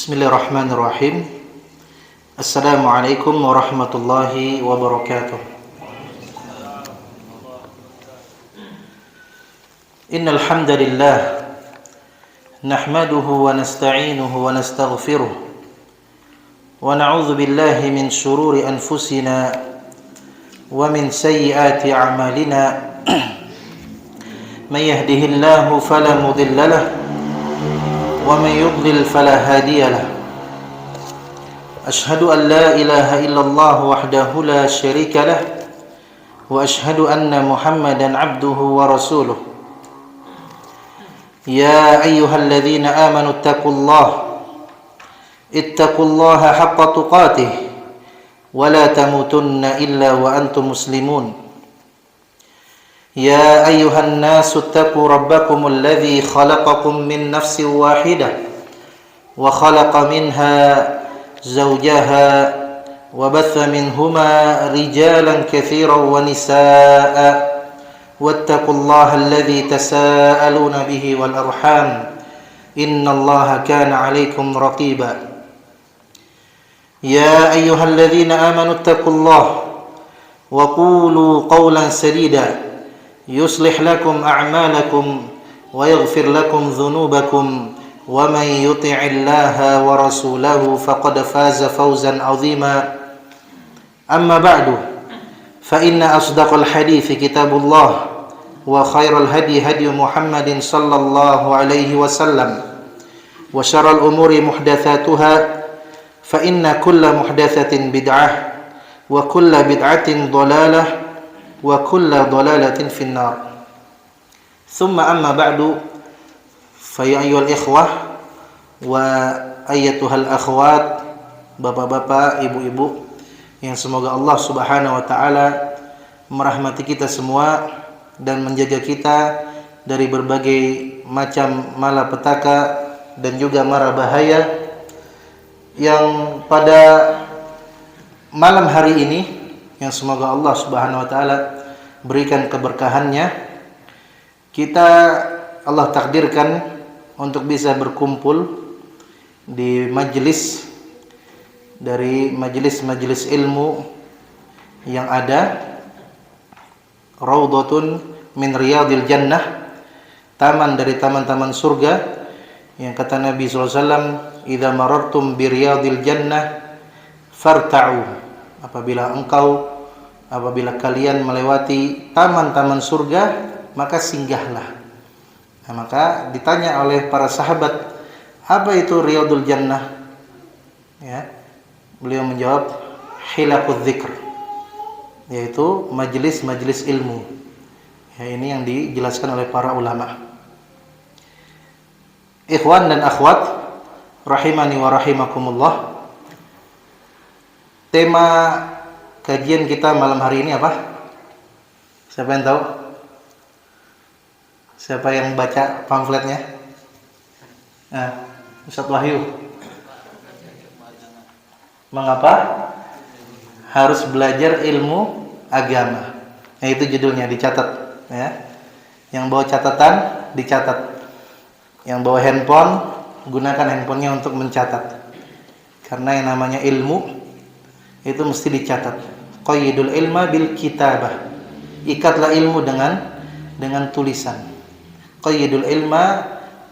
Bismillahirrahmanirrahim. Assalamualaikum warahmatullahi wabarakatuh. Innal hamdalillah nahmaduhu wa nasta'inuhu wa nastaghfiruh wa na'udzu billahi min shururi anfusina wa min sayyiati a'malina. May yahdihillahu fala mudilla lahu ومن يضلل فلا هادي له أشهد أن لا إله إلا الله وحده لا شريك له وأشهد أن محمدا عبده ورسوله يا أيها الذين آمنوا اتقوا الله حق تقاته ولا تموتن إلا وأنتم مسلمون يا أيها الناس اتقوا ربكم الذي خلقكم من نفس واحدة وخلق منها زوجها وبث منهما رجالا كثيرا ونساء واتقوا الله الذي تساءلون به والأرحام إن الله كان عليكم رقيبا يا أيها الذين آمنوا اتقوا الله وقولوا قولا سديدا يصلح لكم أعمالكم ويغفر لكم ذنوبكم ومن يطع الله ورسوله فقد فاز فوزا عظيما أما بعد فإن أصدق الحديث كتاب الله وخير الهدي هدي محمد صلى الله عليه وسلم وشر الأمور محدثاتها فإن كل محدثة بدعة وكل بدعة ضلالة wa kullu dhalalatin finnar. Thumma amma ba'du, fa ya ayyuhal ikhwah wa ayyatuhal akhwat, bapak-bapak, ibu-ibu yang semoga Allah Subhanahu wa taala merahmati kita semua dan menjaga kita dari berbagai macam malapetaka dan juga mara bahaya yang pada malam hari ini yang semoga Allah Subhanahu wa taala berikan keberkahannya, kita Allah takdirkan untuk bisa berkumpul di majelis dari majelis-majelis ilmu yang ada, Raudhatun min Riyadil Jannah, taman dari taman-taman surga, yang kata Nabi sallallahu alaihi wasallam, "Idza marartum bi Riyadil Jannah farta'u." Apabila kalian melewati taman-taman surga, maka singgahlah. Nah, maka ditanya oleh para sahabat, apa itu Riyadul Jannah? Ya, beliau menjawab, hilaqudz dzikr, yaitu majelis-majelis ilmu. Ya, ini yang dijelaskan oleh para ulama. Ikhwan dan akhwat rahimani wa rahimakumullah. Tema kajian kita malam hari ini apa? Siapa yang tahu? Siapa yang baca pamfletnya? Ustaz Wahyu. Mengapa harus belajar ilmu agama? Nah, itu judulnya, dicatat ya. Yang bawa catatan dicatat. Yang bawa handphone, gunakan handphonenya untuk mencatat. Karena yang namanya ilmu itu mesti dicatat. Qayyidul ilma bil kitabah. Ikatlah ilmu dengan tulisan. Qayyidul ilma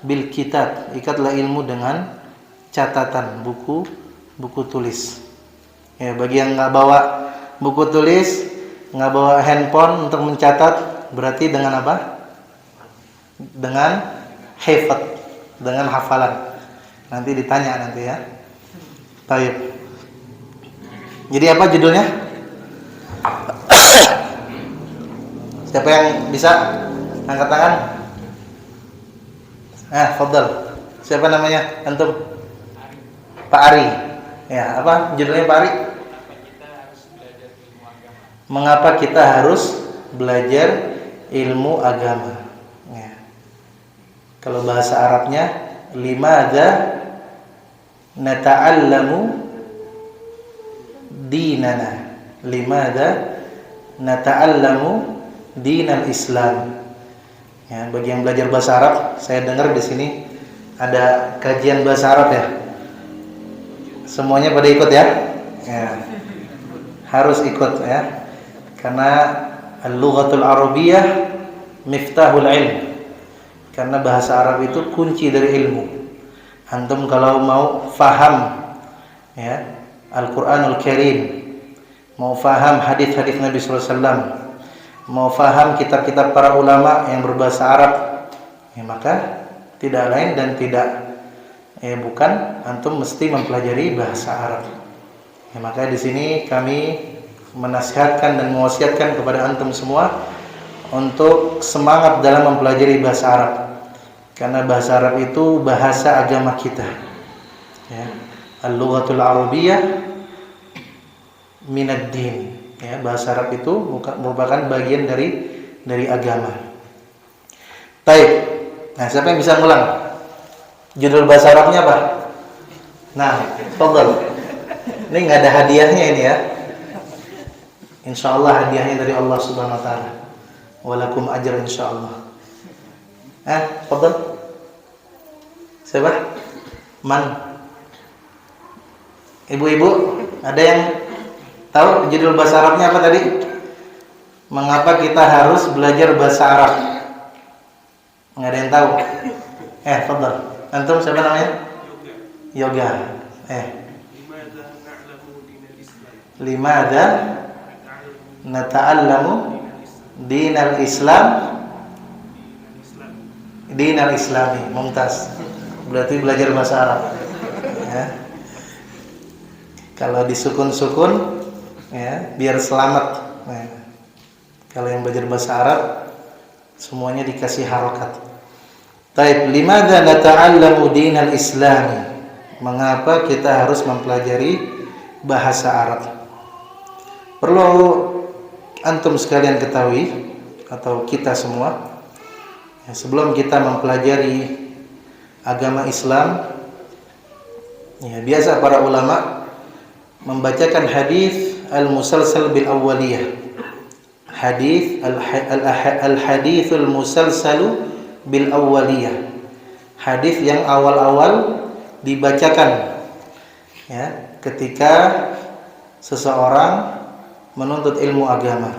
bil kitab. Ikatlah ilmu dengan catatan, buku tulis. Ya, bagi yang enggak bawa buku tulis, enggak bawa handphone untuk mencatat, berarti dengan apa? Dengan hafat, dengan hafalan. Nanti ditanya nanti ya. Baik. Jadi apa judulnya? Siapa yang bisa angkat tangan? Fadhal. Siapa namanya? Antum? Pak Ari. Ya, apa judulnya Pak Ari? Mengapa kita harus belajar ilmu agama? Ya. Kalau bahasa Arabnya, limadza nata'allamu dinana, limadza nata'allamu dinal Islam. Ya, bagi yang belajar bahasa Arab, saya dengar di sini ada kajian bahasa Arab ya. Semuanya pada ikut ya? Ya. Harus ikut ya. Karena al-lughatul arabiyyah miftahul ilm. Karena bahasa Arab itu kunci dari ilmu. Antum kalau mau faham ya Al-Qur'anul Karim, mau faham hadis-hadis Nabi sallallahu alaihi wasallam, mau faham kitab-kitab para ulama yang berbahasa Arab, ya maka tidak lain dan tidak bukan antum mesti mempelajari bahasa Arab. Ya, maka di sini kami menasihatkan dan mewasiatkan kepada antum semua untuk semangat dalam mempelajari bahasa Arab. Karena bahasa Arab itu bahasa agama kita. Ya. Al-lughatul arabiyyah minad din. Ya, bahasa Arab itu merupakan bagian dari agama. Baik. Nah, siapa yang bisa ngulang? Judul bahasa Arabnya apa? Nah, tafadhal. Ini nggak ada hadiahnya ini ya. Insyaallah hadiahnya dari Allah Subhanahu wa taala. Walakum ajr insyaallah. Tafadhal. Siapa? Man? Ibu-ibu, ada yang tahu judul bahasa Arabnya apa tadi? Mengapa kita harus belajar bahasa Arab? Nggak ada yang tahu. Tafadhal. Antum siapa namanya? Yoga. Limadha nata'allamu dinal Islam? Dinal Islami. Mumtaz. Berarti belajar bahasa Arab. Ya. Kalau disukun-sukun ya, biar selamat. Nah, kalau yang belajar bahasa Arab semuanya dikasih harokat. Taib, limadha nata'allamu dinal Islami? Mengapa kita harus mempelajari bahasa Arab? Perlu antum sekalian ketahui atau kita semua ya, sebelum kita mempelajari agama Islam ya, biasa para ulama membacakan hadis al-musalsal bil awwaliyah. Hadis al-hadithul musalsalu bil awwaliyah. Hadis yang awal-awal dibacakan ya ketika seseorang menuntut ilmu agama.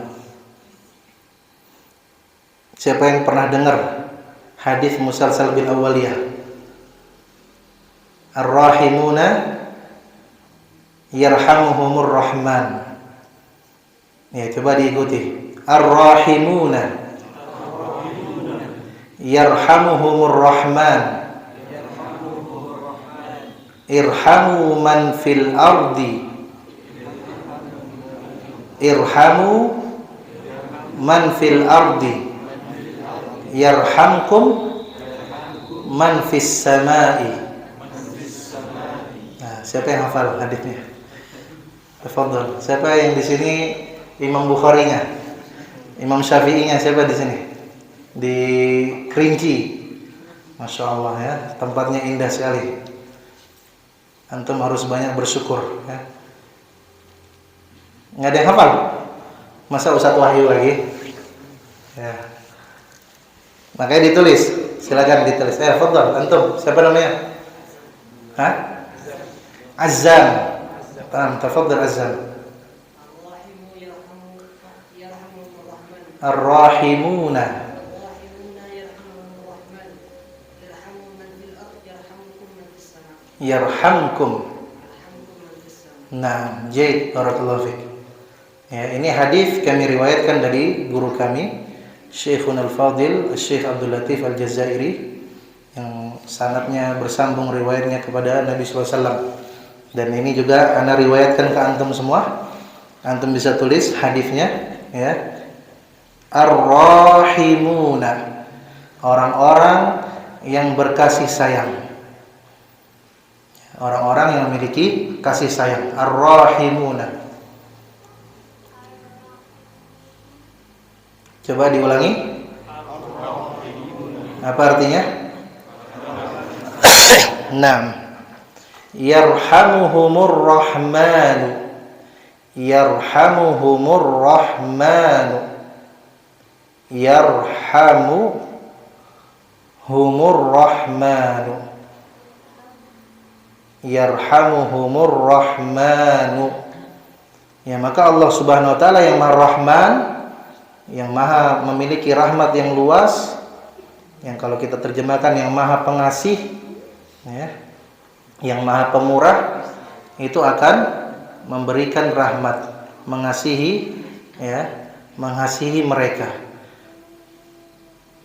Siapa yang pernah dengar hadis musalsal bil awwaliyah? Ar-rahimuna yarhamuhumur rahman. Ya, coba diikuti. Ar-rahimuna yarhamuhumur rahman. Irhamu man fil ardi. Irhamu man fil ardi. Yarhamkum man fis samai. Nah, siapa yang hafal hadisnya? Tafadhal. Siapa yang di sini Imam Bukhari-nya? Imam Syafi'i-nya siapa di sini? Di Kerinci. Masya Allah ya, tempatnya indah sekali. Antum harus banyak bersyukur ya. Nggak ada yang hafal? Masa Ustadz Wahyu lagi? Ya. Makanya ditulis. Silakan ditulis. Tafadhal, antum. Siapa namanya? Azzam. Tafadhal Azzam. Ar-rahimuna yarhamkum. Nah, jaid, barakallahu fiik. Ya, ini hadis kami riwayatkan dari guru kami, Syekhun Al-Fadil, Syekh Abdul Latif Al-Jazairi, yang sanadnya bersambung riwayatnya kepada Nabi sallallahu alaihi wasallam. Dan ini juga ana riwayatkan ke antum semua. Antum bisa tulis hadisnya ya. Ar-rahimuna, orang-orang yang berkasih sayang. Orang-orang yang memiliki kasih sayang. Ar-rahimuna. Coba diulangi. Apa artinya? Naam. Yarhamuhumur rahmanu. Yarhamuhumur rahmanu. Yarhamuhumur rahmanu. yarhamuhumur rahmanu. Ya, maka Allah Subhanahu wa taala yang Maha Rahman, yang Maha memiliki rahmat yang luas, yang kalau kita terjemahkan yang Maha Pengasih, ya, yang Maha Pemurah, itu akan memberikan rahmat, mengasihi, ya, mengasihi mereka.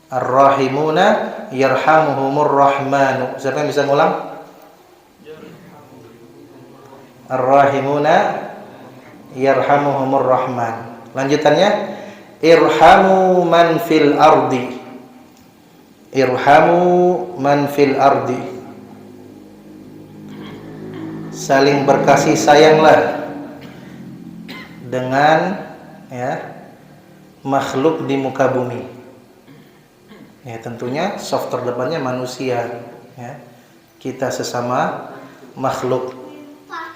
Ar-rahimuna yarhamuhumur rahmanu. Siapa yang bisa ngulang? Ar-rahimuna yarhamuhumur rahman. Lanjutannya, irhamu man fil ardi. Irhamu man fil ardi. Saling berkasih sayanglah dengan, ya, makhluk di muka bumi. Ya, tentunya soft terdepannya manusia, ya. Kita sesama makhluk,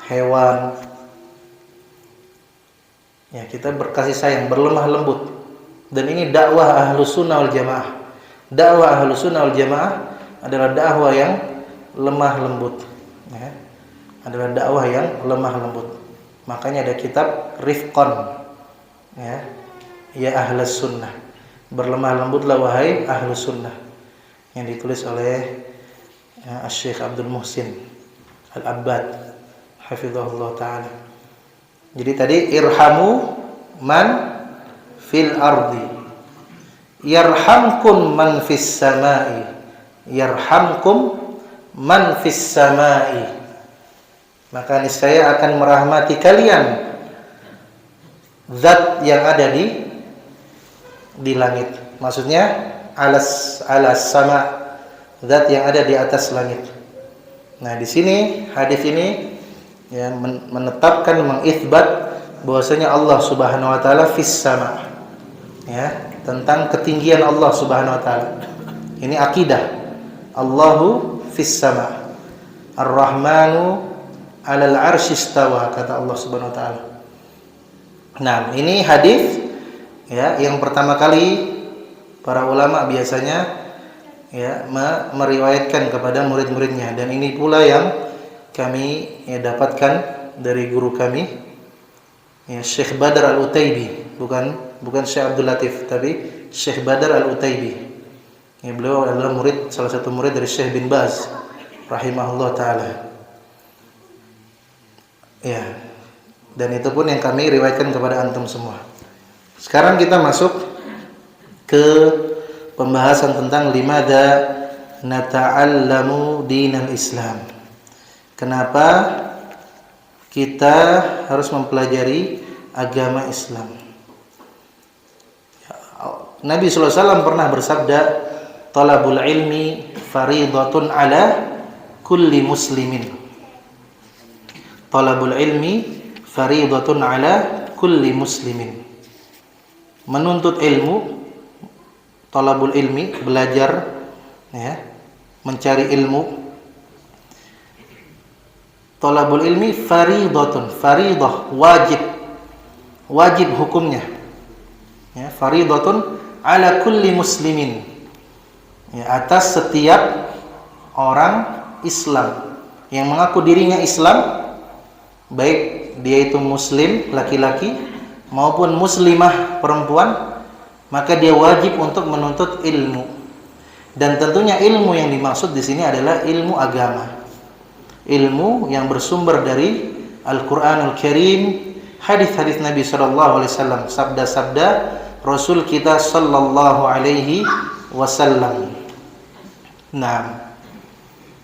hewan. Ya, kita berkasih sayang, berlemah lembut. Dan ini dakwah Ahlus Sunnah wal Jamaah. Dakwah Ahlus Sunnah wal Jamaah adalah dakwah yang lemah lembut, ya. Adalah dakwah yang lemah lembut. Makanya ada kitab Rifqan, ya, ya Ahlus Sunnah. Berlemah lembutlah wahai Ahlus Sunnah, yang ditulis oleh, ya, Syekh Abdul Muhsin Al-Abbad hafizahullah taala. Jadi tadi irhamu man fil ardi yarhamkum man fis samai. Yarhamkum man fis samai. Maka niscaya akan merahmati kalian zat yang ada di langit. Maksudnya alas sama, zat yang ada di atas langit. Nah, di sini hadis ini, ya, menetapkan, mengitsbat bahwasanya Allah Subhanahu wa taala fis sama, ya, tentang ketinggian Allah Subhanahu wa taala. Ini akidah. Allahu fis sama. Ar-Rahmanu 'alal 'arsy istawa, kata Allah Subhanahu wa taala. Nah, ini hadis, ya, yang pertama kali para ulama biasanya, ya, meriwayatkan kepada murid-muridnya, dan ini pula yang kami, ya, dapatkan dari guru kami, ya, Syekh Badar Al-Utaibi, bukan Syekh Abdul Latif, tapi Syekh Badar Al-Utaibi. Ya, beliau adalah salah satu murid dari Syekh bin Baz rahimahullah taala. Ya, dan itu pun yang kami riwayatkan kepada antum semua. Sekarang kita masuk ke pembahasan tentang limada nata'allamu dinal Islam. Kenapa kita harus mempelajari agama Islam? Nabi sallallahu alaihi wasallam pernah bersabda, "Talabul ilmi fariidatun ala kulli muslimin." Talabul ilmi fariidatun ala kulli muslimin. Menuntut ilmu, talabul ilmi, belajar, ya, mencari ilmu. Talabul ilmi fariidatun, fariidah, wajib hukumnya. Ya, fariidatun ala kulli muslimin. Ya, atas setiap orang Islam yang mengaku dirinya Islam, baik dia itu muslim laki-laki maupun muslimah perempuan, maka dia wajib untuk menuntut ilmu. Dan tentunya ilmu yang dimaksud di sini adalah ilmu agama. Ilmu yang bersumber dari Al-Qur'anul Karim, hadis-hadis Nabi sallallahu alaihi wasallam, sabda-sabda Rasul kita sallallahu alaihi wasallam. Nah,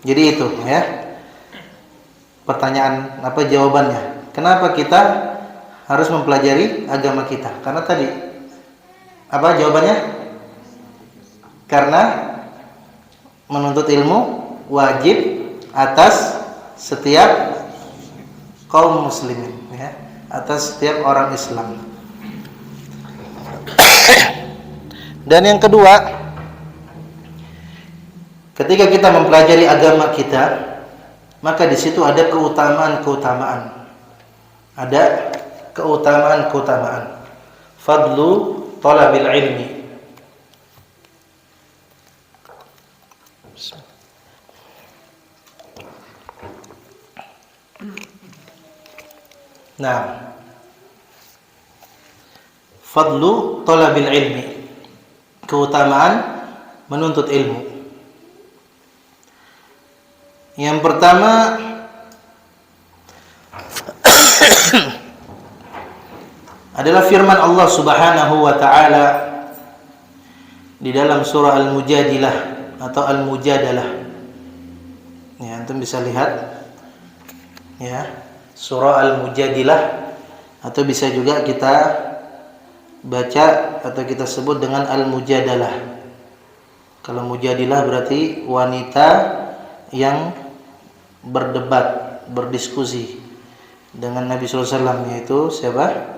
jadi itu, ya. Pertanyaan apa jawabannya? Kenapa kita harus mempelajari agama kita? Karena tadi apa jawabannya? Karena menuntut ilmu wajib atas setiap kaum muslimin, ya, atas setiap orang Islam. Dan yang kedua, ketika kita mempelajari agama kita, maka di situ ada keutamaan-keutamaan. Ada keutamaan-keutamaan. Fadlu talabil ilmi. Nah, fadlu talabil ilmi, keutamaan menuntut ilmu. Yang pertama adalah firman Allah Subhanahu wa taala di dalam surah Al-Mujadilah atau Al-Mujadalah. Ya, antum bisa lihat ya, surah Al-Mujadilah, atau bisa juga kita baca atau kita sebut dengan Al-Mujadalah. Kalau Mujadilah berarti wanita yang berdebat, berdiskusi dengan Nabi SAW, yaitu siapa?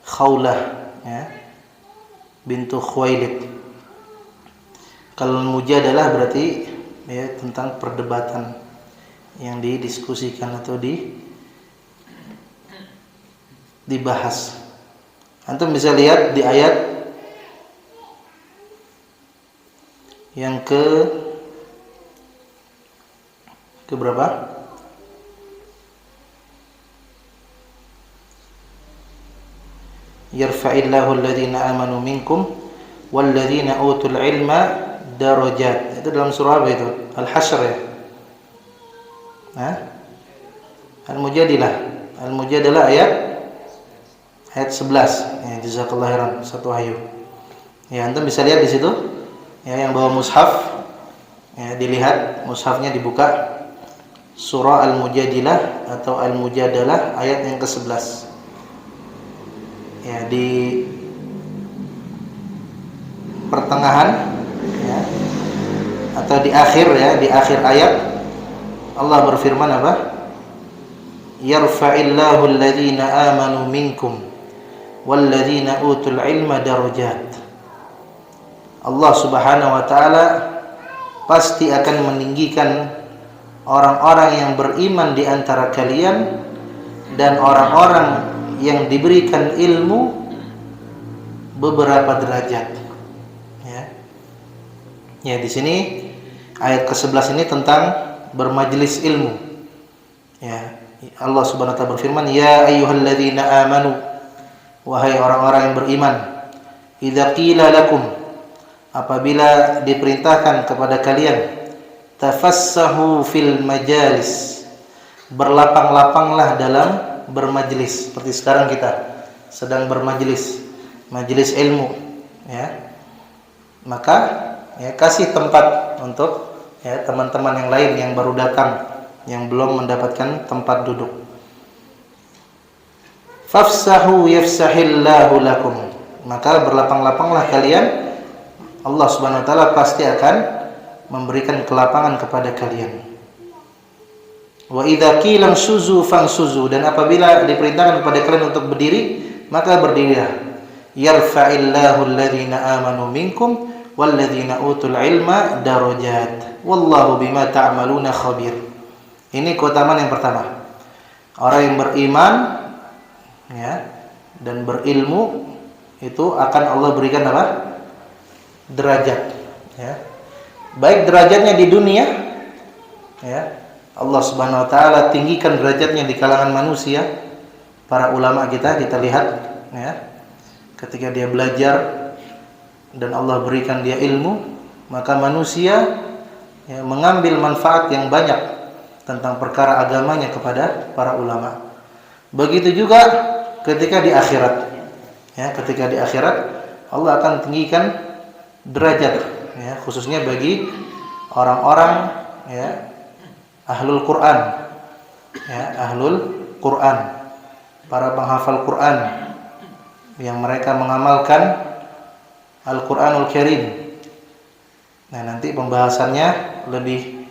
Khawlah ya, bintu Khuwailid. Kalau Mujadalah berarti ya tentang perdebatan yang didiskusikan atau dibahas. Antum bisa lihat di ayat yang ke berapa? Yarfa'illahu alladhina amanu minkum walladhina utul ilma darajat. Itu dalam surah apa itu? Al-Hasyr ya. Al-Mujadilah. Al-Mujadilah ayat 11. Ya, jazakallahu khairan, satu ayu. Ya, antum bisa lihat di situ. Ya, yang bawa mushaf, ya, dilihat mushafnya dibuka. Surah Al-Mujadilah atau Al-Mujadalah ayat yang ke-11. Ya, di pertengahan ya, atau di akhir ya, di akhir ayat Allah berfirman apa? Yarfa'illahu alladhina amanu minkum walladzina utul ilma darajat. Allah Subhanahu wa taala pasti akan meninggikan orang-orang yang beriman di antara kalian dan orang-orang yang diberikan ilmu beberapa derajat. Ya, di sini ayat ke-11 ini tentang bermajlis ilmu. Ya, Allah Subhanahu wa taala berfirman, "Ya ayyuhalladzina amanu," wahai orang-orang yang beriman, "idza qila lakum," apabila diperintahkan kepada kalian, "tafassahu fil majalis," berlapang-lapanglah dalam bermajlis. Seperti sekarang kita sedang bermajlis, majlis ilmu ya. Maka ya, kasih tempat untuk ya teman-teman yang lain yang baru datang, yang belum mendapatkan tempat duduk. Fafsahu yafsahillahu lakum, maka berlapang-lapanglah kalian, Allah Subhanahu wa taala pasti akan memberikan kelapangan kepada kalian. Wa idza qila suzu fansuzu, dan apabila diperintahkan kepada kalian untuk berdiri, maka berdirilah. Yarfa'illahu alladhina amanu minkum walladzina utul ilma darajat wallahu bima ta'maluna khabir. Ini keutamaan yang pertama. Orang yang beriman ya dan berilmu itu akan Allah berikan apa? Derajat ya. Baik derajatnya di dunia ya, Allah Subhanahu wa taala tinggikan derajatnya di kalangan manusia. Para ulama kita lihat ya, ketika dia belajar dan Allah berikan dia ilmu, maka manusia ya, mengambil manfaat yang banyak tentang perkara agamanya kepada para ulama. Begitu juga ketika di akhirat ya, ketika di akhirat Allah akan tinggikan derajat ya, khususnya bagi orang-orang ya ahlul Quran ya, ahlul Quran, para penghafal Quran yang mereka mengamalkan Al-Quranul Karim. Nah, nanti pembahasannya lebih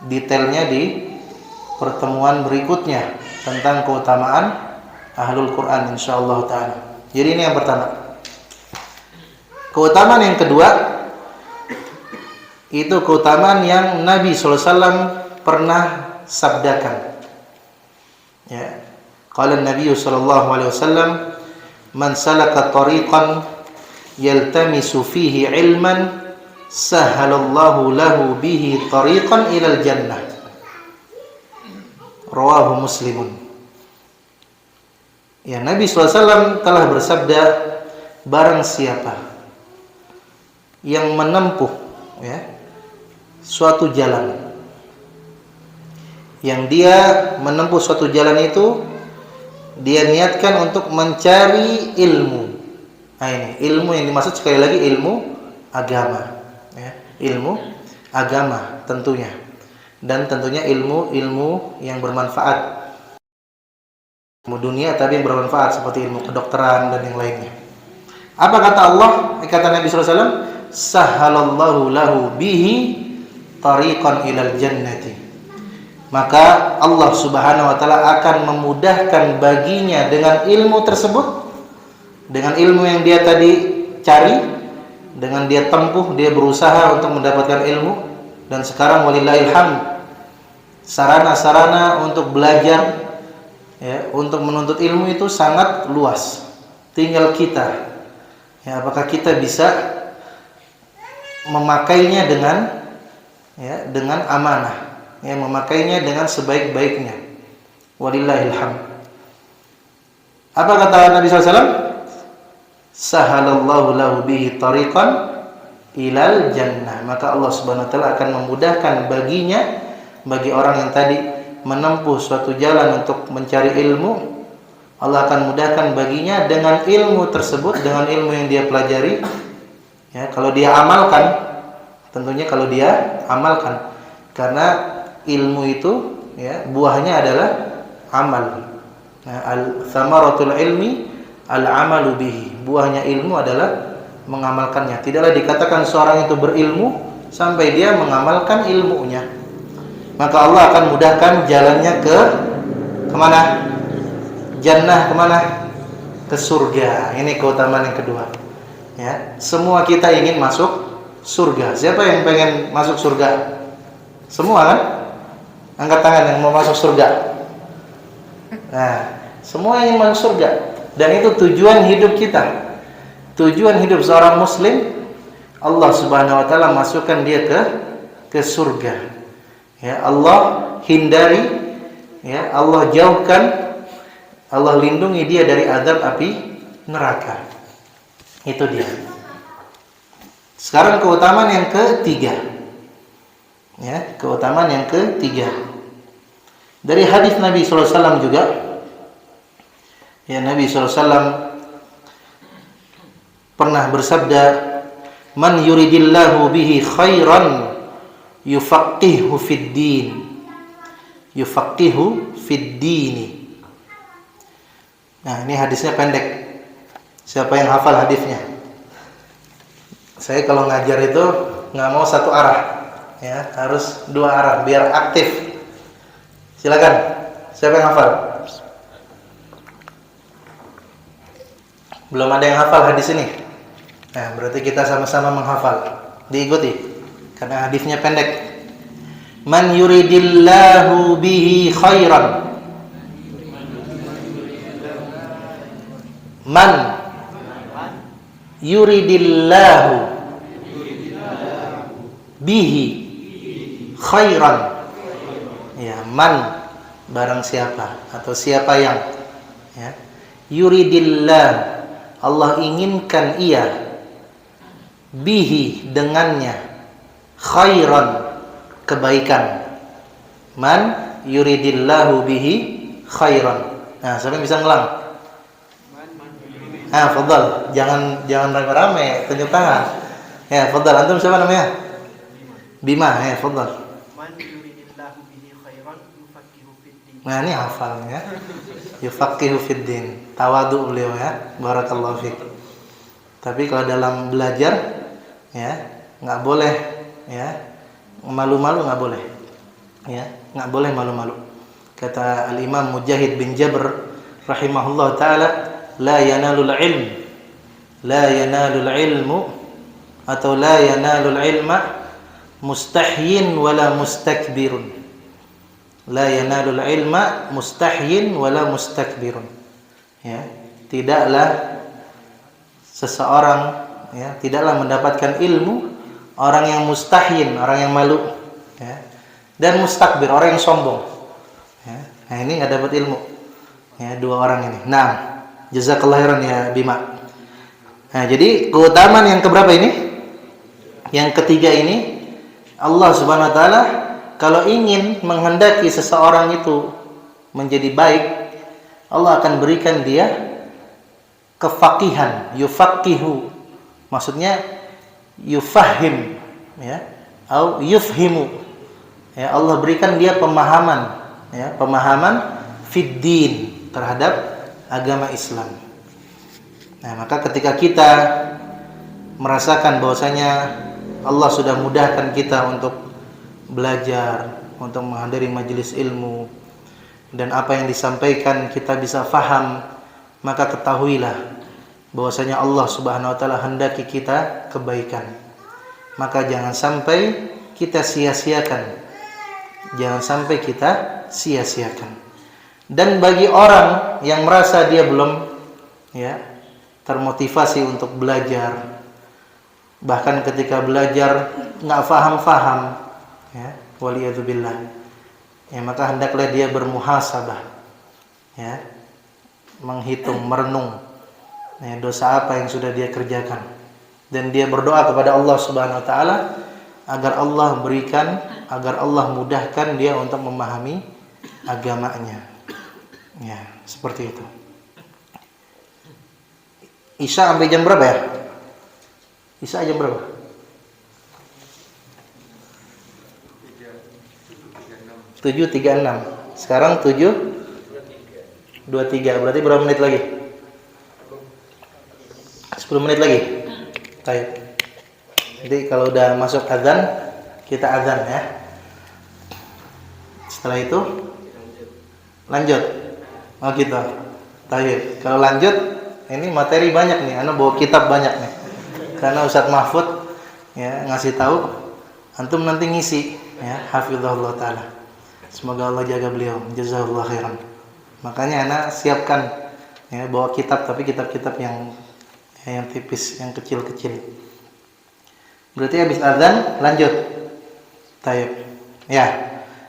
detailnya di pertemuan berikutnya tentang keutamaan ahlul Quran insyaallah taala. Jadi ini yang pertama. Keutamaan yang kedua itu keutamaan yang Nabi SAW pernah sabdakan. Ya. Qala Nabi sallallahu alaihi wasallam, "Man salaka tariqan yaltamisu fihi ilman, sahhalallahu lahu bihi tariqan ilal jannah." Rawahu Muslimun. Ya, Nabi SAW telah bersabda, barang siapa yang menempuh ya suatu jalan, yang dia menempuh suatu jalan itu dia niatkan untuk mencari ilmu. Nah, ini ilmu yang dimaksud sekali lagi ilmu agama ya, ilmu agama tentunya, dan tentunya ilmu yang bermanfaat, ilmu dunia tapi yang bermanfaat seperti ilmu kedokteran dan yang lainnya. Apa kata Allah? Kata Nabi SAW, sahalallahu lahu bihi tariqan ilal jannati. Maka Allah Subhanahu wa taala akan memudahkan baginya dengan ilmu tersebut, dengan ilmu yang dia tadi cari, dengan dia tempuh, dia berusaha untuk mendapatkan ilmu. Dan sekarang walillahil hamd, sarana-sarana untuk belajar ya, untuk menuntut ilmu itu sangat luas. Tinggal kita ya, apakah kita bisa memakainya dengan amanah, ya, memakainya dengan sebaik-baiknya. Walillahil hamd. Apa kata Nabi SAW? Sahalallahu lahu bihi tariqan ilal jannah. Maka Allah Subhanahu wa taala akan memudahkan baginya, bagi orang yang tadi menempuh suatu jalan untuk mencari ilmu, Allah akan mudahkan baginya dengan ilmu tersebut, dengan ilmu yang dia pelajari. Ya, kalau dia amalkan, tentunya kalau dia amalkan, karena ilmu itu ya buahnya adalah amal. Nah, al-thamaratul ilmi al-amalu bihi. Buahnya ilmu adalah mengamalkannya. Tidaklah dikatakan seorang itu berilmu sampai dia mengamalkan ilmunya. Maka Allah akan mudahkan jalannya kemana? Jannah, kemana? Ke surga. Ini keutamaan yang kedua. Ya, semua kita ingin masuk surga. Siapa yang pengen masuk surga? Semua kan? Angkat tangan yang mau masuk surga. Nah, semua ingin masuk surga. Dan itu tujuan hidup kita. Tujuan hidup seorang muslim, Allah Subhanahu wa taala masukkan dia ke surga. Ya, Allah hindari, ya, Allah jauhkan, Allah lindungi dia dari azab api neraka. Itu dia. Sekarang keutamaan yang ketiga. Ya, keutamaan yang ketiga. Dari hadis Nabi sallallahu alaihi wasallam juga, ya, Nabi sallallahu alaihi wasallam pernah bersabda, man yuridillahu bihi khairan yufaqihu fid din. Yufaqihu fid dini. Nah, ini hadisnya pendek. Siapa yang hafal hadisnya? Saya kalau ngajar itu nggak mau satu arah, ya, harus dua arah biar aktif. Silakan. Siapa yang hafal? Belum ada yang hafal hadis ini. Nah, berarti kita sama-sama menghafal. Diikuti karena hadisnya pendek. Man yuridillahu bihi khairan. Man yuridillahu bihi khairan. Ya, man barang siapa atau siapa yang, ya, yuridillah Allah inginkan ia, bihi dengannya, khairan kebaikan. Man yuridillahu bihi khairan. Nah, siapa yang bisa ngelang? Fadhal. Jangan rame-rame, tunjuk tangan. Ya, fadhal. Antum siapa namanya? Bima. Ya, fadhal. Man yuridillahu bihi khairan yufaqihu fid din. Nah, ini hafal ya. Yufaqihu fid din. Tawadhu beliau ya. Barakallahu fiik. Tapi kalau dalam belajar, ya, nggak boleh, ya, malu-malu nggak boleh, ya, nggak boleh malu-malu. Kata Al-Imam Mujahid bin Jabr rahimahullah taala, la yanalul ilmu atau la yanalul ilma mustahyin wala mustakbirun. La yanalul ilma mustahyin wala mustakbirun. Ya, tidaklah seseorang, ya, tidaklah mendapatkan ilmu orang yang mustahyin, orang yang malu, ya, dan mustakbir, orang yang sombong. Ya. Nah, ini nggak dapat ilmu. Ya, dua orang ini. Nah, Jazakallahu khairan ya Bima. Nah, jadi keutamaan yang keberapa ini? Yang ketiga ini, Allah Subhanahu wa taala kalau ingin menghendaki seseorang itu menjadi baik, Allah akan berikan dia kefakihan, yufaqihu. Maksudnya yufahim, ya, atau yufhimu. Ya, Allah berikan dia pemahaman, ya, pemahaman fiddin, terhadap agama Islam. Nah, maka ketika kita merasakan bahwasanya Allah sudah mudahkan kita untuk belajar, untuk menghadiri majelis ilmu, dan apa yang disampaikan kita bisa faham, maka ketahuilah bahwasanya Allah Subhanahu wa taala hendaki kita kebaikan. Maka jangan sampai kita sia-siakan. Jangan sampai kita sia-siakan. Dan bagi orang yang merasa dia belum, ya, termotivasi untuk belajar, bahkan ketika belajar nggak faham-faham, ya, waliyadzubillah, ya, maka hendaklah dia bermuhasabah, ya, menghitung, merenung, ya, dosa apa yang sudah dia kerjakan, dan dia berdoa kepada Allah Subhanahu wa taala agar Allah berikan, agar Allah mudahkan dia untuk memahami agamanya. Ya, seperti itu. Isya sampai jam berapa ya? Isya jam berapa? 7.36. Sekarang 7.23. Berarti berapa menit lagi? 10 menit lagi. Baik. Jadi kalau udah masuk azan, kita azan ya. Setelah itu lanjut. Oh gitu. Baik. Kalau lanjut, ini materi banyak nih. Ana bawa kitab banyak nih. Karena Ustadz Mahfud, ya, ngasih tahu, antum nanti ngisi, ya, hafizahullah taala. Semoga Allah jaga beliau. Jazakallahu khairan. Makanya ana siapkan, ya, bawa kitab, tapi kitab-kitab yang tipis, yang kecil-kecil. Berarti habis azan lanjut. Taib. Ya.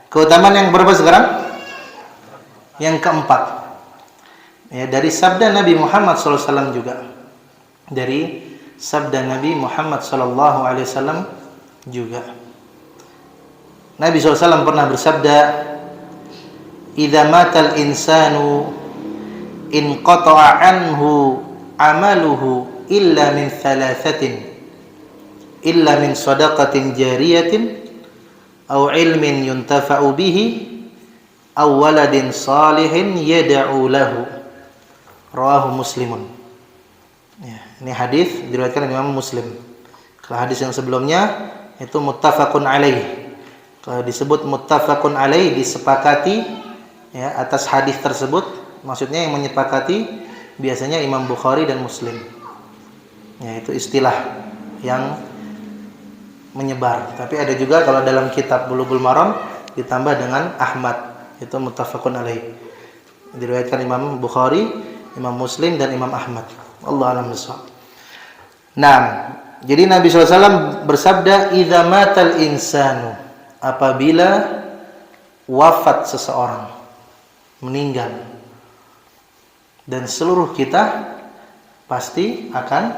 Keutamaan yang berapa sekarang? Yang keempat. Ya, dari sabda Nabi Muhammad SAW juga. Dari sabda Nabi Muhammad SAW juga. Nabi SAW pernah bersabda, "Idza matal insanu inqata'a anhu amaluhu illa min thalathatin, illa min shadaqatin jariyatin aw ilmin yuntafa'u bihi aw waladin salihin yad'u lahu." Rawahu Muslimun. Ya, ini hadis diriwayatkan Imam Muslim. Kalau hadis yang sebelumnya itu muttafaqun alaih. Kalau disebut muttafaqun alaih, disepakati, ya, atas hadis tersebut, maksudnya yang menyepakati biasanya Imam Bukhari dan Muslim. Ya, itu istilah yang menyebar. Tapi ada juga kalau dalam kitab Bulughul Maram ditambah dengan Ahmad, itu muttafaqun alaih. Diriwayatkan Imam Bukhari, Imam Muslim dan Imam Ahmad. Allah a'lam bishawab. Nah, jadi Nabi SAW bersabda, "Idza matal insanu," apabila wafat seseorang, meninggal, dan seluruh kita pasti akan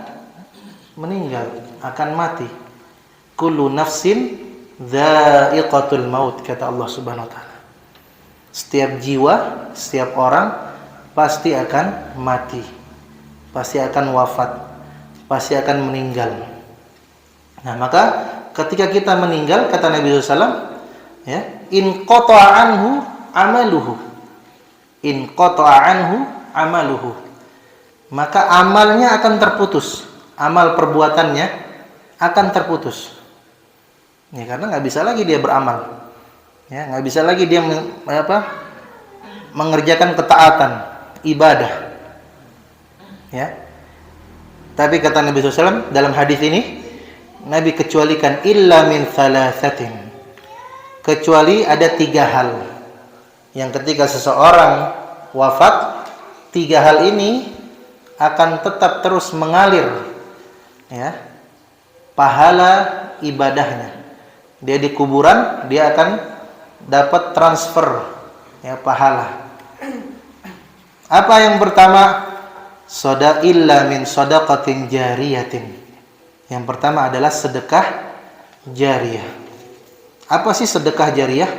meninggal, akan mati. Kullu nafsin dha'iqatul maut, kata Allah Subhanahu wa taala. Setiap jiwa, setiap orang pasti akan mati, pasti akan wafat, pasti akan meninggal. Nah, maka ketika kita meninggal, kata Nabi SAW, ya, in qata'a anhu amaluhu, in qata'a anhu amaluhu, maka amalnya akan terputus, amal perbuatannya akan terputus. Ya, karena nggak bisa lagi dia beramal, ya, nggak bisa lagi dia mengerjakan ketaatan, ibadah. Ya. Tapi kata Nabi SAW dalam hadis ini, Nabi kecualikan illa min thalathatin, kecuali ada 3 hal yang ketika seseorang wafat, 3 hal ini akan tetap terus mengalir, ya, pahala ibadahnya. Dia di kuburan, dia akan dapat transfer, ya, pahala. Apa yang pertama? illa min shadaqatin jariyatin. Yang pertama adalah sedekah jariyah. Apa sih sedekah jariyah?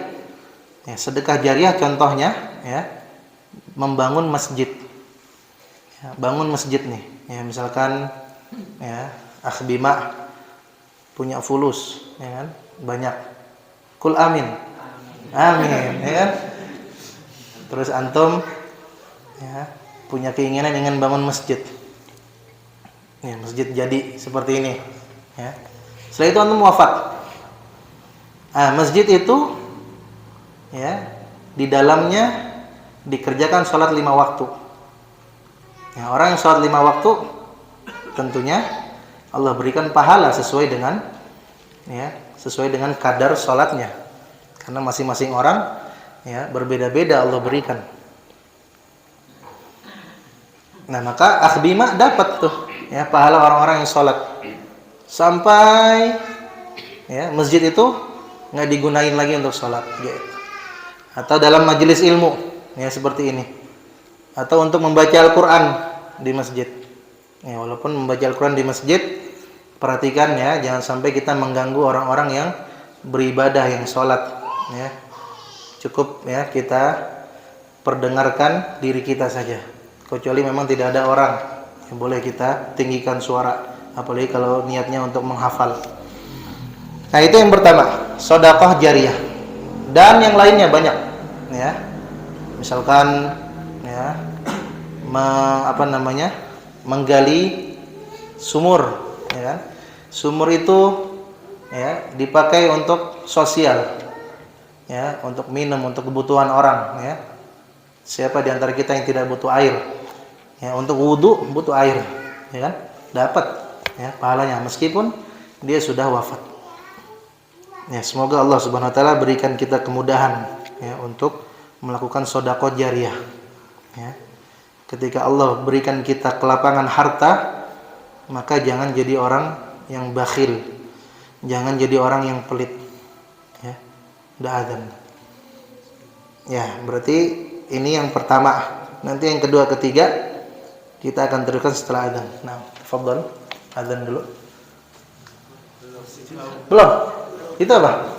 Ya, sedekah jariyah contohnya ya, membangun masjid. Ya, bangun masjid nih. Ya, misalkan ya, Akh Bima punya fulus, ya kan? Banyak. Kul amin. Amin, ya kan? Terus antum ya, punya keinginan ingin bangun masjid. Ya, masjid jadi seperti ini, ya. Setelah itu antum wafat. Masjid itu ya, di dalamnya dikerjakan sholat 5 waktu. Ya, orang yang sholat 5 waktu tentunya Allah berikan pahala sesuai dengan ya, sesuai dengan kadar sholatnya. Karena masing-masing orang ya, berbeda-beda Allah berikan. Nah, maka Akh Bima dapat tuh ya, pahala orang-orang yang sholat sampai ya, masjid itu nggak digunain lagi untuk sholat gitu. Atau dalam majelis ilmu ya, seperti ini, atau untuk membaca Al-Quran di masjid ya. Walaupun membaca Al-Quran di masjid, perhatikan ya, jangan sampai kita mengganggu orang-orang yang beribadah, yang sholat ya. Cukup ya, kita perdengarkan diri kita saja, kecuali memang tidak ada orang yang boleh kita tinggikan suara, apalagi kalau niatnya untuk menghafal. Nah, itu yang pertama, sedekah jariyah. Dan yang lainnya banyak ya. Misalkan ya, menggali sumur ya kan? Sumur itu ya, dipakai untuk sosial ya, untuk minum, untuk kebutuhan orang ya. Siapa di antara kita yang tidak butuh air? Ya, untuk wudu butuh air, ya kan? Dapat ya pahalanya meskipun dia sudah wafat. Ya, semoga Allah Subhanahu wa taala berikan kita kemudahan ya, untuk melakukan sedekah jariyah. Ya. Ketika Allah berikan kita kelapangan harta, maka jangan jadi orang yang bakhil. Jangan jadi orang yang pelit. Ya. Udah azan. Ya, berarti ini yang pertama. Nanti yang kedua, ketiga kita akan teruskan setelah azan. Nah, tafadhal, azan dulu. Belum? Itu apa?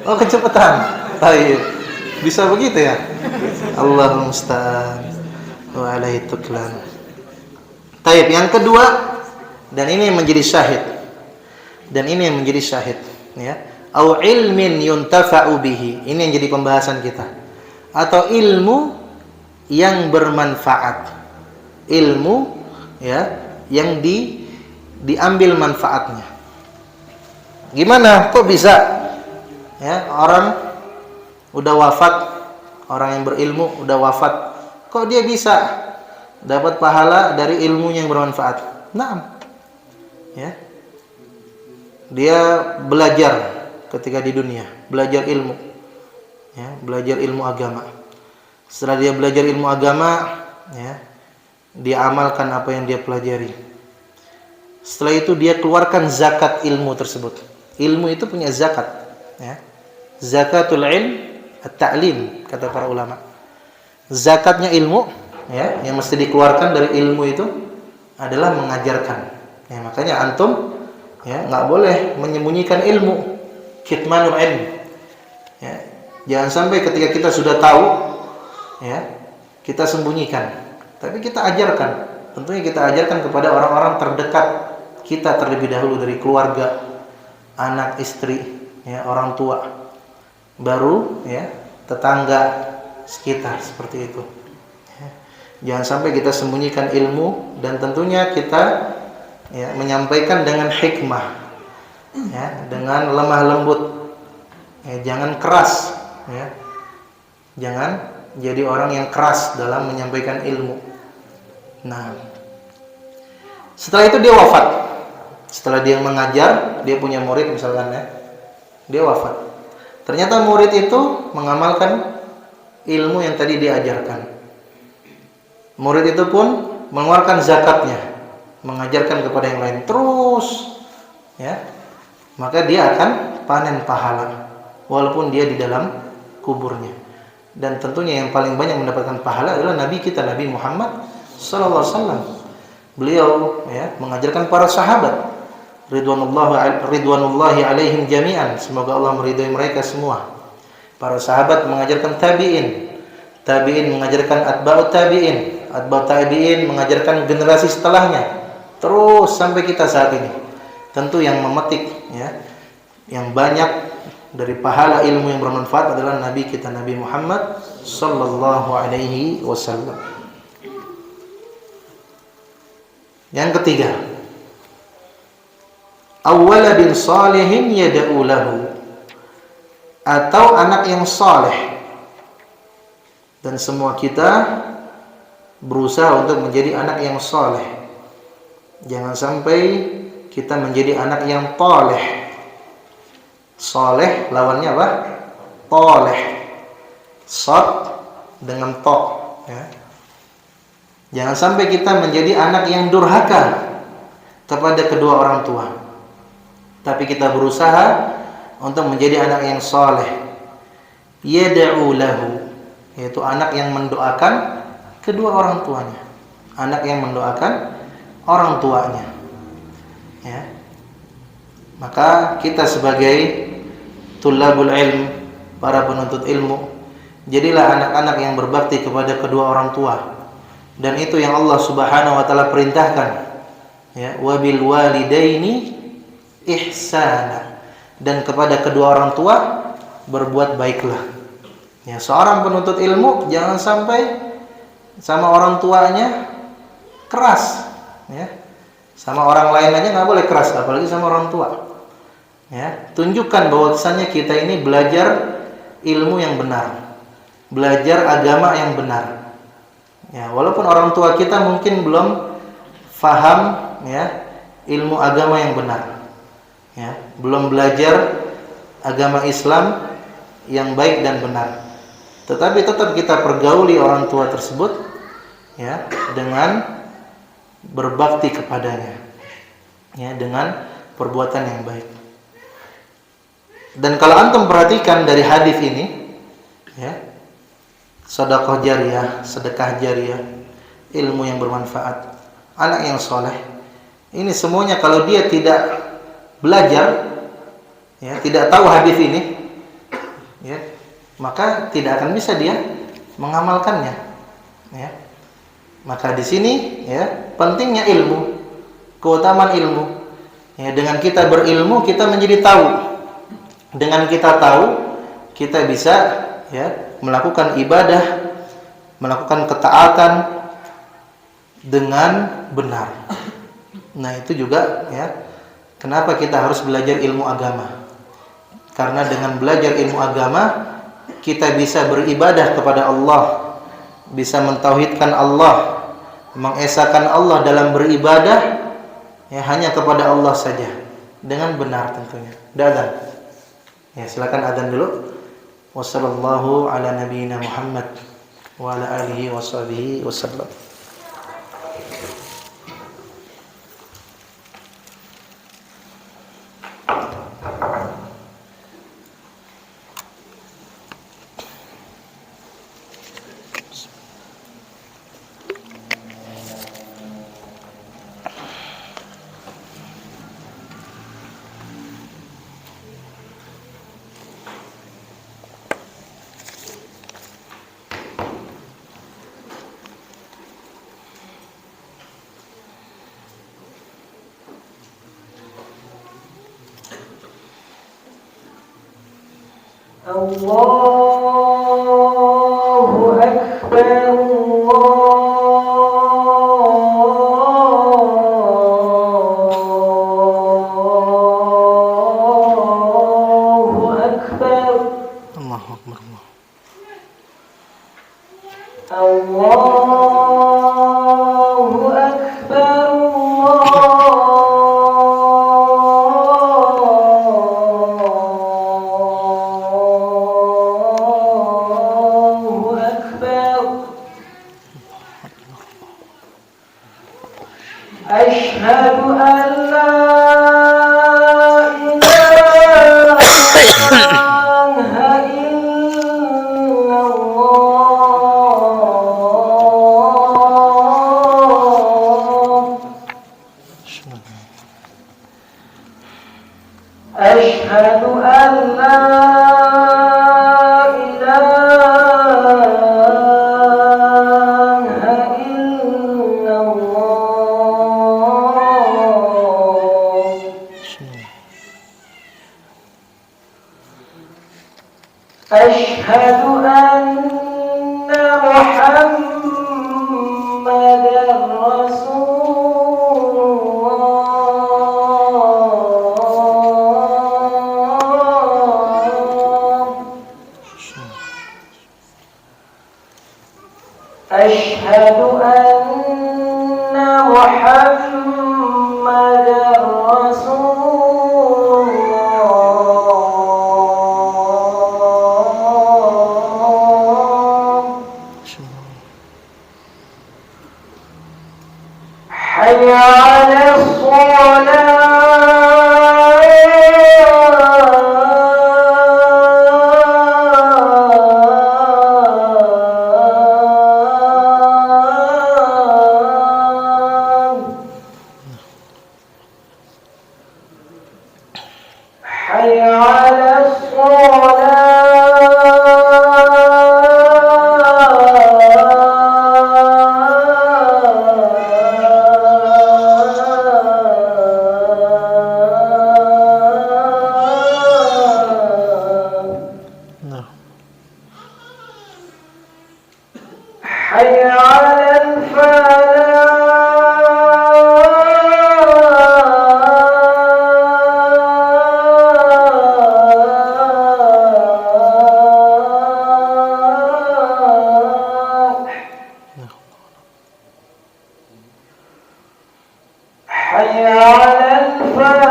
Oh, kecepatan. Baik. Bisa begitu ya? Allahumma musta'an wa alaihi tuklan. Baik, yang kedua, dan ini yang menjadi syahid. Dan ini yang menjadi syahid, ya. Au ilmin yuntafa'u bihi. Ini yang jadi pembahasan kita. Atau ilmu yang bermanfaat. Ilmu ya, yang diambil manfaatnya. Gimana? Kok bisa? Ya, orang udah wafat, orang yang berilmu udah wafat, kok dia bisa dapat pahala dari ilmunya yang bermanfaat? Naam. Ya. Dia belajar ketika di dunia, belajar ilmu. Ya, belajar ilmu agama. Setelah dia belajar ilmu agama, ya, dia amalkan apa yang dia pelajari. Setelah itu dia keluarkan zakat ilmu tersebut. Ilmu itu punya zakat, ya. Zakatul ilm at-ta'lim, kata para ulama. Zakatnya ilmu, ya, yang mesti dikeluarkan dari ilmu itu adalah mengajarkan. Ya, makanya antum ya nggak boleh menyembunyikan ilmu. Kitmanul ilm. Ya, jangan sampai ketika kita sudah tahu, ya, kita sembunyikan. Tapi kita ajarkan. Tentunya kita ajarkan kepada orang-orang terdekat kita terlebih dahulu, dari keluarga, anak, istri, ya, orang tua, baru ya tetangga sekitar, seperti itu. Ya. Jangan sampai kita sembunyikan ilmu, dan tentunya kita ya menyampaikan dengan hikmah, ya, dengan lemah lembut. Ya, jangan keras, ya. Jangan jadi orang yang keras dalam menyampaikan ilmu. Nah, setelah itu dia wafat. Setelah dia mengajar, dia punya murid misalkan, ya, dia wafat. Ternyata murid itu mengamalkan ilmu yang tadi diajarkan. Murid itu pun mengeluarkan zakatnya, mengajarkan kepada yang lain terus, ya, maka dia akan panen pahala walaupun dia di dalam kuburnya. Dan tentunya yang paling banyak mendapatkan pahala adalah Nabi kita, Nabi Muhammad sallallahu alaihi wasallam. Beliau ya mengajarkan para sahabat ridwanullahi alaihim jami'an, semoga Allah meridhai mereka semua. Para sahabat mengajarkan tabi'in, tabi'in mengajarkan atba'ut tabi'in, atba'ut tabi'in mengajarkan generasi setelahnya, terus sampai kita saat ini. Tentu yang memetik ya, yang banyak dari pahala ilmu yang bermanfaat adalah Nabi kita, Nabi Muhammad sallallahu alaihi wasallam. Yang ketiga, awwaladin salihin yad'u lahu, atau anak yang saleh. Dan semua kita berusaha untuk menjadi anak yang saleh. Jangan sampai kita menjadi anak yang taleh. Saleh lawannya apa? Taleh. Sad dengan to ya. Jangan sampai kita menjadi anak yang durhaka kepada kedua orang tua. Tapi kita berusaha untuk menjadi anak yang saleh. Yad'u lahu, yaitu anak yang mendoakan kedua orang tuanya. Anak yang mendoakan orang tuanya. Ya. Maka kita sebagai tulabul ilm, para penuntut ilmu, jadilah anak-anak yang berbakti kepada kedua orang tua. Dan itu yang Allah Subhanahu wa taala perintahkan. Ya, wabil walidaini ihsana, dan kepada kedua orang tua berbuat baiklah. Ya, seorang penuntut ilmu jangan sampai sama orang tuanya keras, ya. Sama orang lain aja nggak boleh keras, apalagi sama orang tua. Ya, tunjukkan bahwasannya kita ini belajar ilmu yang benar, belajar agama yang benar. Ya, walaupun orang tua kita mungkin belum faham ya ilmu agama yang benar. Ya, belum belajar agama Islam yang baik dan benar. Tetapi tetap kita pergauli orang tua tersebut ya dengan berbakti kepadanya. Ya, dengan perbuatan yang baik. Dan kalau antum perhatikan dari hadis ini, ya, sedekah jariyah, sedekah jariyah, ilmu yang bermanfaat, anak yang soleh, ini semuanya kalau dia tidak belajar, ya, tidak tahu hadis ini, ya, maka tidak akan bisa dia mengamalkannya. Ya. Maka di sini, ya, pentingnya ilmu, keutamaan ilmu. Ya, dengan kita berilmu kita menjadi tahu. Dengan kita tahu, kita bisa ya melakukan ibadah, melakukan ketaatan dengan benar. Nah, itu juga ya kenapa kita harus belajar ilmu agama. Karena dengan belajar ilmu agama kita bisa beribadah kepada Allah, bisa mentauhidkan Allah, mengesahkan Allah dalam beribadah ya hanya kepada Allah saja dengan benar tentunya. Adzan. Ya, silakan adzan dulu. Wassallallahu ala nabiyyina Muhammad wa ala alihi washabihi wasallam. Allahu Akbar, Allahu Akbar, Allahu Akbar. Allahu Akbar, Allahu Akbar. Asyhadu an la ilaha illallah. Asyhadu anna Muhammadar Rasulullah. Asyhadu anna Muhammadar Rasulullah. Hayya 'alas shalah. Hayya 'alas shalah. Hayya 'alal falah. Hayya 'alal falah.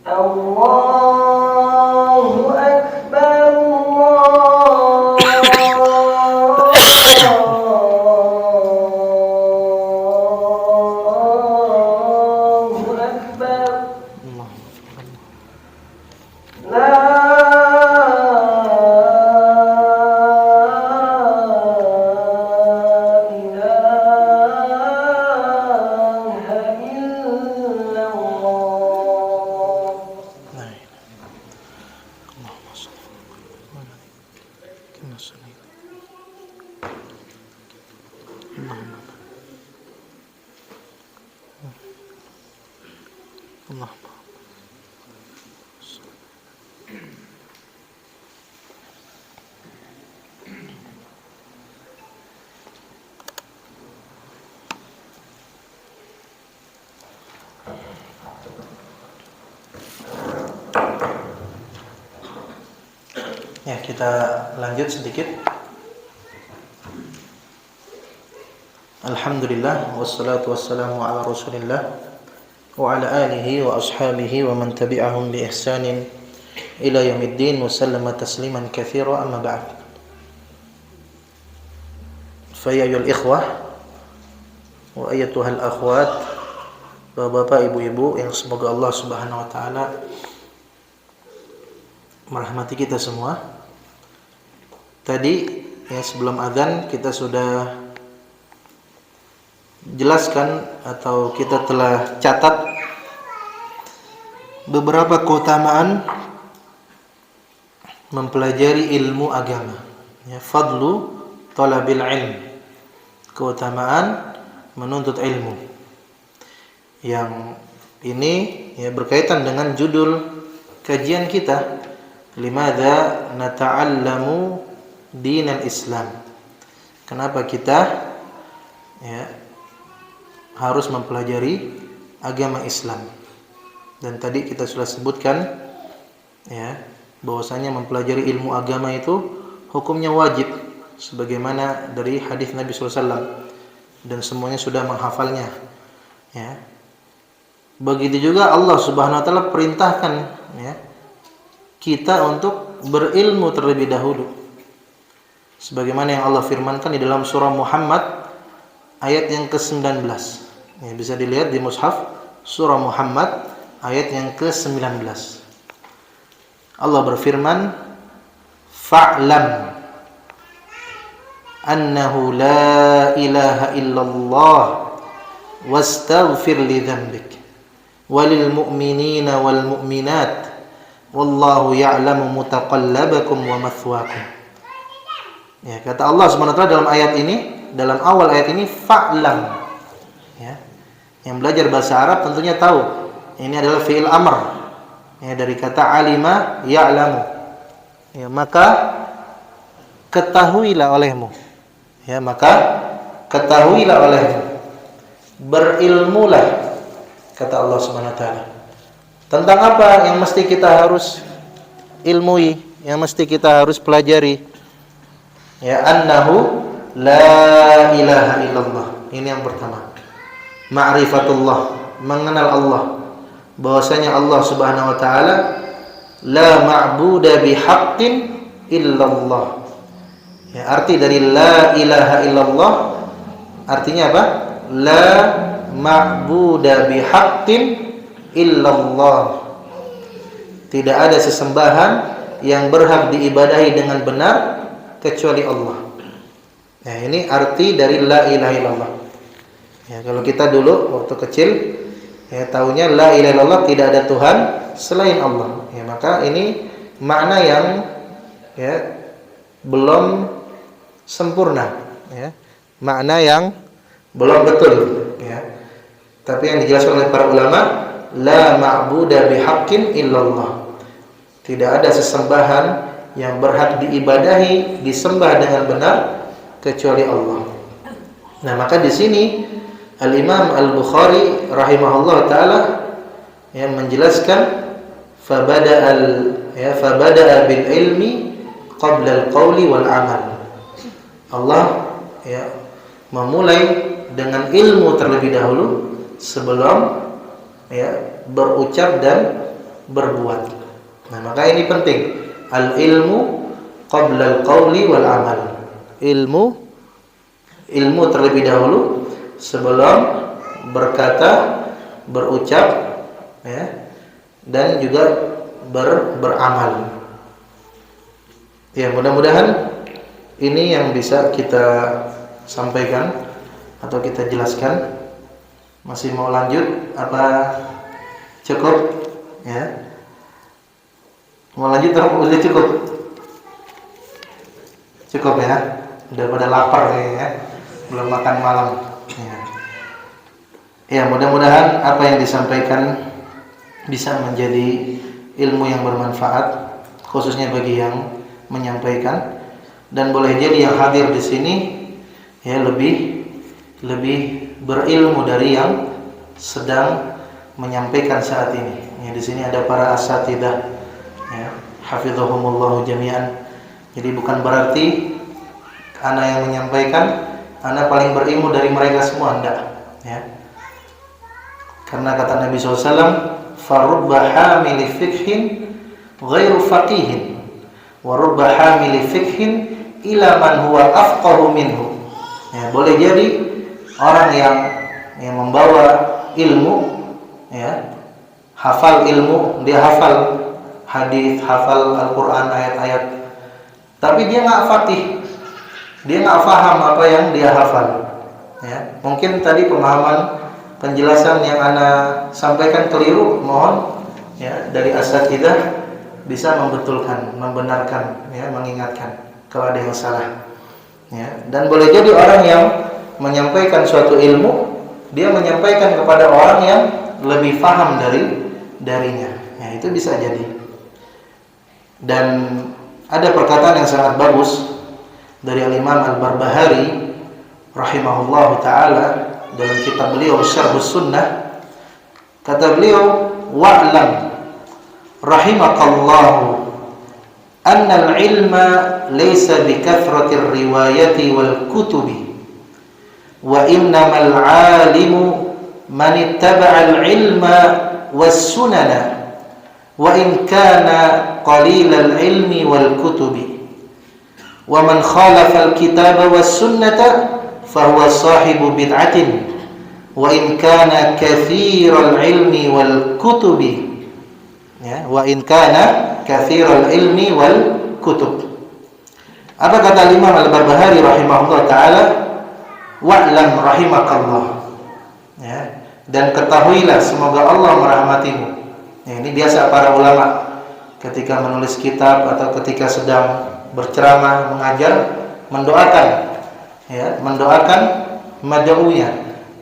Allahu Akbar, Allahu Akbar. La ilaha illallah. Ya, kita lanjut sedikit. Alhamdulillah wassalatu wassalamu ala Rasulillah wa ala alihi wa ashabihi wa man tabi'ahum bi ihsanin ila yaumiddin wa sallama tasliman katsira, amma ba'd. Fa ya ayyuhal ikhwah wa ayyatuhal akhwat, Bapak, Ibu-ibu yang semoga Allah Subhanahu wa taala merahmati kita semua. Tadi ya, sebelum azan kita sudah jelaskan atau kita telah catat beberapa keutamaan mempelajari ilmu agama. Ya, fadlu talabil ilm, keutamaan menuntut ilmu. Yang ini ya berkaitan dengan judul kajian kita, limadza nata'allamu dinal Islam. Kenapa kita ya harus mempelajari agama Islam? Dan tadi kita sudah sebutkan ya bahwasanya mempelajari ilmu agama itu hukumnya wajib sebagaimana dari hadis Nabi SAW, dan semuanya sudah menghafalnya ya. Begitu juga Allah Subhanahu wa taala perintahkan ya kita untuk berilmu terlebih dahulu. Sebagaimana yang Allah firmankan di dalam surah Muhammad ayat yang ke-19. Ya, bisa dilihat di mushaf surah Muhammad ayat yang ke-19. Allah berfirman, fa'lam annahu la ilaha illallah wastaghfir li dhanbik walil mu'minina wal mu'minat wallahu ya'lamu mutaqallabakum wa mathwaakum. Ya, kata Allah Subhanahu wa taala dalam ayat ini, dalam awal ayat ini, fa'lam. Ya. Yang belajar bahasa Arab tentunya tahu ini adalah fi'il amr. Ya, dari kata alima ya'lamu. Ya, maka ketahuilah olehmu. Ya, maka ketahuilah olehmu. Berilmulah, kata Allah Subhanahu wa taala. Tentang apa yang mesti kita harus ilmui, yang mesti kita harus pelajari? Ya, annahu la ilaha illallah. Ini yang pertama. Ma'rifatullah, mengenal Allah. Bahwasanya Allah Subhanahu wa taala la ma'buda bihaqqin illallah. Ya, arti dari la ilaha illallah artinya apa? La ma'buda bihaqqin illallah. Tidak ada sesembahan yang berhak diibadahi dengan benar kecuali Allah. Nah, ini arti dari la ilaha illallah. Ya, kalau kita dulu waktu kecil ya taunya la ilaha illallah, tidak ada Tuhan selain Allah. Ya, maka ini makna yang ya belum sempurna, ya. Makna yang belum betul, ya. Tapi yang dijelaskan oleh para ulama, la ma'buda bihaqqin illallah. Tidak ada sesembahan yang berhak diibadahi, disembah dengan benar kecuali Allah. Nah, maka di sini Al-Imam Al-Bukhari rahimahullah taala yang menjelaskan fabada'a bil ilmi qabla al-qawli wal amal. Allah ya memulai dengan ilmu terlebih dahulu sebelum ya berucap dan berbuat. Nah, maka ini penting. Al-ilmu qabla al-qawli wal amal. Ilmu terlebih dahulu sebelum berkata, berucap ya, dan juga beramal. Ya, mudah-mudahan ini yang bisa kita sampaikan atau kita jelaskan. Masih mau lanjut apa cukup? Ya. Mau lanjut atau udah cukup? Cukup ya. Udah pada lapar kayaknya. Belum makan malam. Ya. Ya, mudah-mudahan apa yang disampaikan bisa menjadi ilmu yang bermanfaat, khususnya bagi yang menyampaikan, dan boleh jadi yang hadir di sini ya lebih berilmu dari yang sedang menyampaikan saat ini. Ya, di sini ada para asatidzah ya, hafizahumullah jami'an. Jadi bukan berarti ana yang menyampaikan ana paling berilmu dari mereka semua, enggak ya. Karena kata Nabi SAW, farubba hamili fikhin ghairu faqihin wa rubba hamili fikhin ila man huwa afqahu minhu. Ya, boleh jadi orang yang membawa ilmu ya, hafal ilmu, dia hafal hadis, hafal Al-Qur'an ayat-ayat, tapi dia enggak faqih. Dia enggak paham apa yang dia hafal. Ya, mungkin tadi pemahaman penjelasan yang ana sampaikan keliru, mohon ya dari asatidzah bisa membetulkan, membenarkan ya, mengingatkan kalau ada yang salah. Ya, dan boleh jadi orang yang menyampaikan suatu ilmu, dia menyampaikan kepada orang yang lebih paham darinya. Ya, itu bisa jadi. Dan ada perkataan yang sangat bagus dari Al-Imam Al-Barbahari rahimahullahu taala dalam kitab beliau Syarhus Sunnah. Kata beliau, wa'lam rahimakallahu anna al-ilma laysa bikathrati riwayati wal kutubi wa innamal 'alimu man ittaba'a al-ilma was sunana wa in kana qalilal ilmi wal kutubi wa man khalafa al-kitaba was sunnata fahuwa sahibu bid'atin wa in kana katsiral ilmi wal kutubi. Ya, wa in kana katsiral ilmi wal kutub. Apa kata Imam Al-Barbahari rahimahullah taala? Wa'lam rahimakallah. Ya, dan ketahuilah semoga Allah merahmatimu. Ya, ini biasa para ulama ketika menulis kitab atau ketika sedang berceramah, mengajar, mendoakan, ya, mendoakan mad'unya,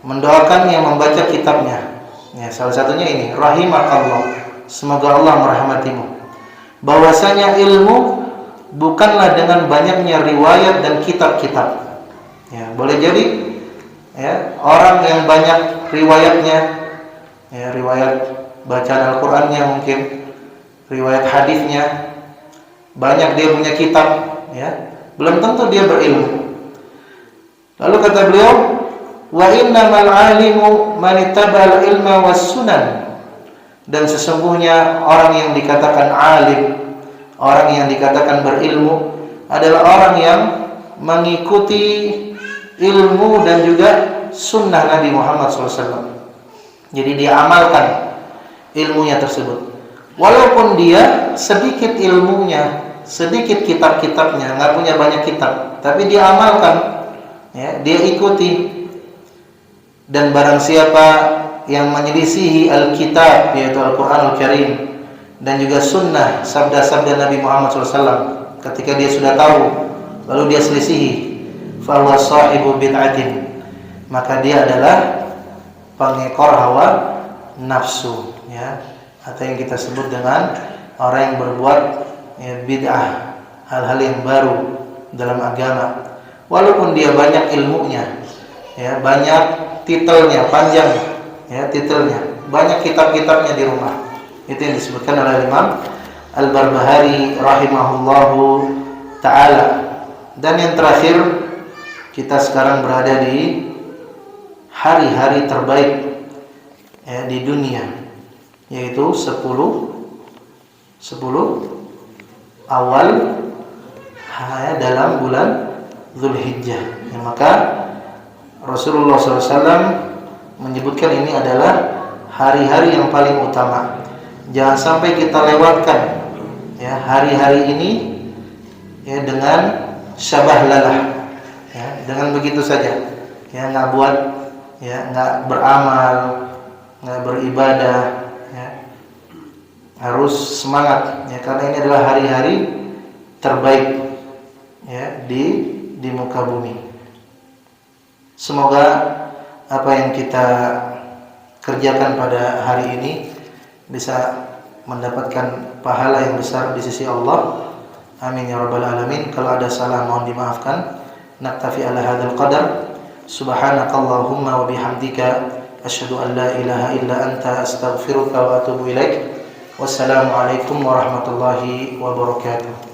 mendoakan yang membaca kitabnya. Ya, salah satunya ini, rahimakallah, semoga Allah merahmatimu. Bahwasanya ilmu bukanlah dengan banyaknya riwayat dan kitab-kitab. Ya, boleh jadi ya, orang yang banyak riwayatnya, ya, riwayat bacaan Al-Qur'annya mungkin, riwayat hadisnya banyak, dia punya kitab, ya, belum tentu dia berilmu. Lalu kata beliau, wa innamal alimu man ittaba'al ilma was sunan. Dan sesungguhnya orang yang dikatakan alim, orang yang dikatakan berilmu adalah orang yang mengikuti ilmu dan juga sunnah Nabi Muhammad SAW. Jadi dia amalkan ilmunya tersebut. Walaupun dia sedikit ilmunya, sedikit kitab-kitabnya, nggak punya banyak kitab, tapi dia amalkan, ya, dia ikuti. Dan barang siapa yang menyelisihi Alkitab, yaitu Al-Quranul Karim, dan juga sunnah, sabda-sabda Nabi Muhammad SAW, ketika dia sudah tahu, lalu dia selisihi, fahuwa sahibu bid'atin, maka dia adalah pengekor hawa nafsu, ya, atau yang kita sebut dengan orang yang berbuat, ya, bid'ah, hal-hal yang baru dalam agama, walaupun dia banyak ilmunya, ya, banyak titelnya, panjang, ya, titelnya, banyak kitab-kitabnya di rumah. Itu yang disebutkan oleh Imam Al-Barbahari rahimahullahu ta'ala. Dan yang terakhir, kita sekarang berada di hari-hari terbaik, ya, di dunia, yaitu 10 awal, ya, dalam bulan Dzulhijjah. Ya, maka Rasulullah SAW menyebutkan ini adalah hari-hari yang paling utama. Jangan sampai kita lewatkan, ya, hari-hari ini, ya, dengan syabah lalah, ya, dengan begitu saja, ya, nggak buat, ya, nggak beramal, nggak beribadah, ya. Harus semangat, ya, karena ini adalah hari-hari terbaik, ya, di muka bumi. Semoga apa yang kita kerjakan pada hari ini bisa mendapatkan pahala yang besar di sisi Allah. Amin ya rabbal alamin. Kalau ada salah mohon dimaafkan. Naktafi ala hadzal qadar. Subhanakallahumma wa bihamdika asyhadu an la ilaha illa anta astaghfiruka wa atubu ilaik. Wassalamualaikum warahmatullahi wabarakatuh.